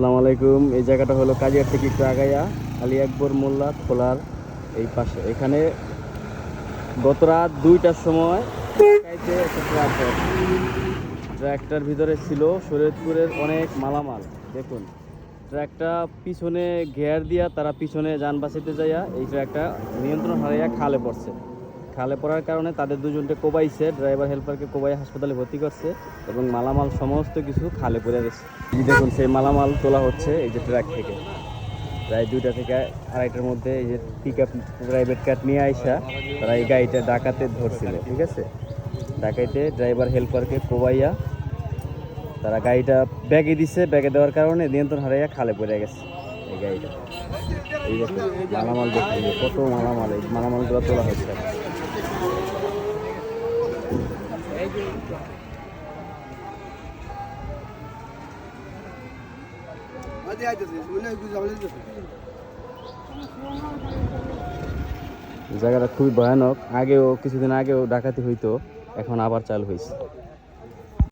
আসসালামু আলাইকুম। এই জায়গাটা হলো কাজিয়ার থেকে একটু আগাইয়া আলী আকবর মোল্লা খোলার এই পাশে। এখানে গত রাত 2টার সময় ঢাকাইতে একটা ট্রাকটার ভিতরে ছিল শরীয়তপুরের অনেক মালামাল। দেখুন, ট্রাকটা পিছনে ঘের দিয়া তারা পিছনে যান বাঁচাইতে যাইয়া এই ট্রাকটা নিয়ন্ত্রণ হারাইয়া খালে পড়ছে। খালে পড়ার কারণে তাদের দুজনকে কোবাইছে, ড্রাইভার হেল্পারকে কোবাই হাসপাতালে ভর্তি করছে এবং মালামাল সমস্ত কিছু খালে পড়ে গেছে। এই দেখুন, সেই মালামাল তোলা হচ্ছে এই যে ট্রাক থেকে। প্রায় 2টা থেকে 2:30টার মধ্যে এই যে পিক আপ প্রাইভেট কার নিয়ে আইসা তারা এই গাড়িটা ডাকাতে ধরছিল। ঠিক আছে, ডাকাইতে ড্রাইভার হেল্পারকে কোবাইয়া তারা গাড়িটা ব্যাগে দিছে। ব্যাগে দেওয়ার কারণে নিয়ন্ত্রণ হারাইয়া খালে পড়ে গেছে এই গাড়িটা। এই দেখুন মালামাল, দেখুন কত মালামাল, এই মালামালগুলো তোলা হচ্ছে। জায়গাটা খুবই ভয়ানক। আগেও কিছুদিন আগেও ডাকাতি হইতো, এখন আবার চালু হয়েছে।